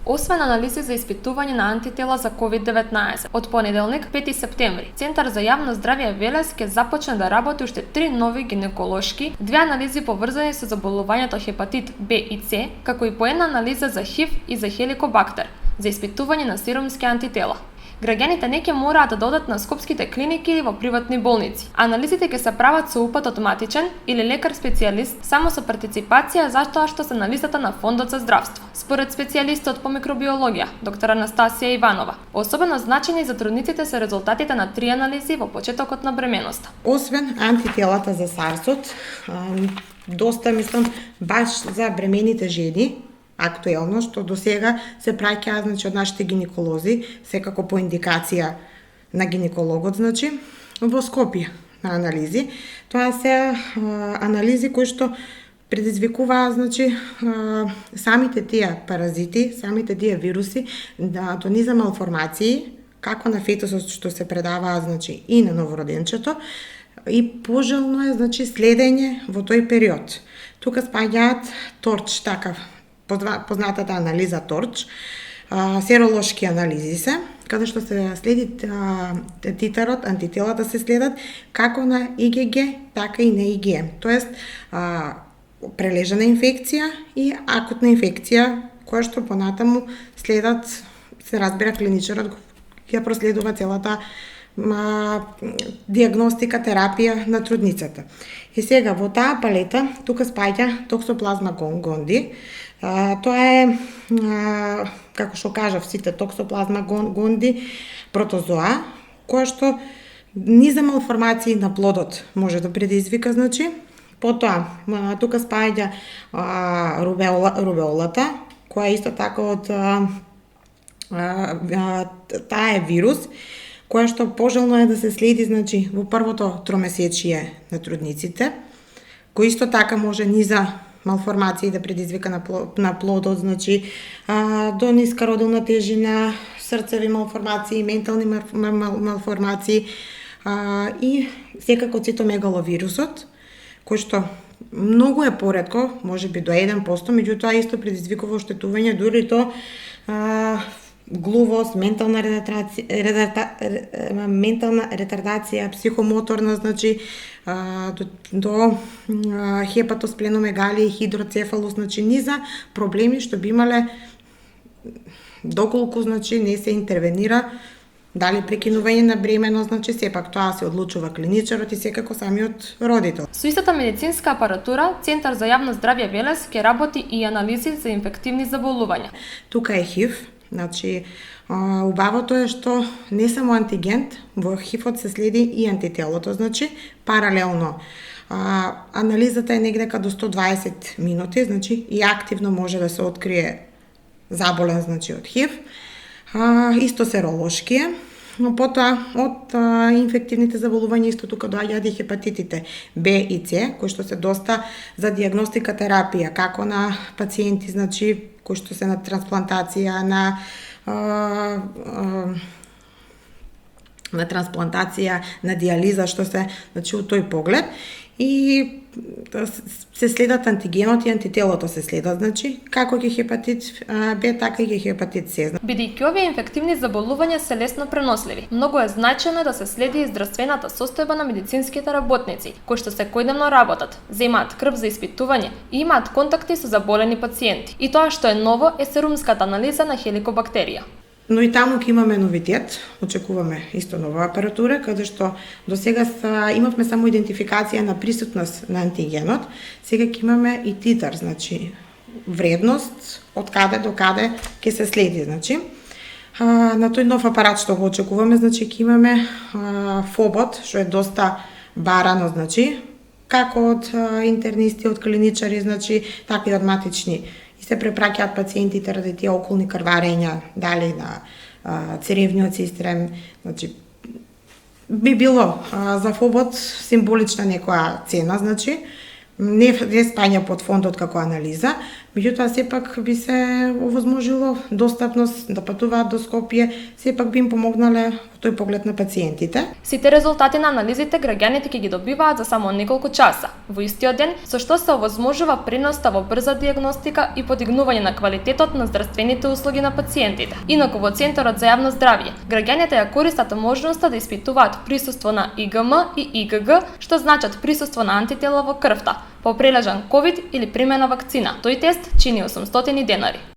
Освен анализи за испитување на антитела за COVID-19, од понеделник, 5 септември, Центар за јавно здравје Велес ќе започне да работи уште 3 нови гинеколошки, 2 анализи поврзани со заболувањето хепатит Б и С, како и по една анализа за ХИВ и за хеликобактер, за испитување на серумски антитела. Граѓаните не ќе мораат да одат на скопските клиники или во приватни болници. Анализите ќе се прават со упат од матичен или лекар специјалист само со партиципација затоа што се на листата на Фондот за здравство. Според специјалистот по микробиологија, доктор Анастасија Иванова, особено значени за трудниците се резултатите на 3 анализи во почетокот на бременоста. Освен антителата за SARS-от, доста мислам баш за бремените жени, актуелно, што до сега се праќа од нашите гинеколози, секако по индикација на гинекологот, во Скопје на анализи. Тоа се анализи кои што предизвикуваат, самите тие паразити, самите тие вируси до низа малформации, како на фетусот што се предаваат, и на новороденчето, и пожелно е, следење во тој период. Тука спаѓаат торч, такав, познатата анализа торч, серолошки анализи се, каде што се следи титарот, антителата се следат како на ИГГ, така и на IgM. Тоест, прележана инфекција и акутна инфекција, која што понатаму следат, се разбира, клиничарот ќе проследува целата диагностика, терапија на трудницата. И сега, во таа палета, тука спаѓа токсоплазма гонди. Тоа е, како што кажав, сите токсоплазма гонди, протозоа, која што низа малформации на плодот може да предизвика, Потоа, тука спаѓа рубеолата, која исто така од таа е вирус, која што пожелно е да се следи, во првото тромесечие на трудниците, кој исто така може низа малформации да предизвика на плодот, до ниска родилна тежина, срцеви малформации, ментални малформации и секако цитомегаловирусот, кој што многу е поретко, можеби до 1%, меѓутоа исто предизвикува оштетување дури до глувост, ментална ретардација, психомоторна, до хепатоспленомегалија, хидроцефалус, низа проблеми што би имале доколку не се интервенира, дали прекинување на бременост, сепак тоа се одлучува клиничарот и секако самиот родител. Со истата медицинска апаратура, Центар за јавно здравје Велес ќе работи и анализи за инфективни заболувања. Тука е ХИВ, убавото е што не само антигент, во ХИВ-от се следи и антителото, паралелно. Анализата е негдека до 120 минути, и активно може да се открие заболен, од ХИВ. Исто серолошки е, но потоа од инфективните заболувања исто тука доаѓаат и хепатитите Б и С, кои што се доста за диагностика терапија, како на пациенти, кои што се на трансплантација, на трансплантација, на диализа, што се, у тој поглед. И се следат антигенот и антителото се следат, како ќе хепатит Б, така и ќе хепатит С. Бидејќи овие инфективни заболувања се лесно преносливи, многу е значајно да се следи и здравствената состојба на медицинските работници, кои што секојдневно работат, земаат крв за испитување и имаат контакти со заболени пациенти. И тоа што е ново е серумската анализа на хеликобактерија. Но и таму ќе имаме новитет, очекуваме исто нова апаратура, каде што до сега имавме само идентификација на присутност на антигенот, сега ќе имаме и титар, вредност, од каде до каде ќе се следи, На тој нов апарат што го очекуваме, ќе имаме фобот, што е доста барано, како од интернисти, од клиничари, така и од матични. И се препраќаат пациентите ради тие околни крварења, дали на цревниот систем, би било за фобот символична некоја цена, не спаѓа под фондот како анализа, Меѓутоа сепак би се овозможило достапност да патуваат до Скопје, сепак би им помогнале во тој поглед на пациентите. Сите резултати на анализите граѓаните ќе ги добиваат за само неколку часа, во истиот ден, со што се овозможува преноста во брза дијагностика и подигнување на квалитетот на здравствените услуги на пациентите. Инаку во Центарот за јавно здравје, граѓаните ја користат можноста да испитуваат присуство на ИГМ и ИГГ, што значат присуство на антитела во крвта, по прележан ковид или примена вакцина. Тој тест чини 800 денари.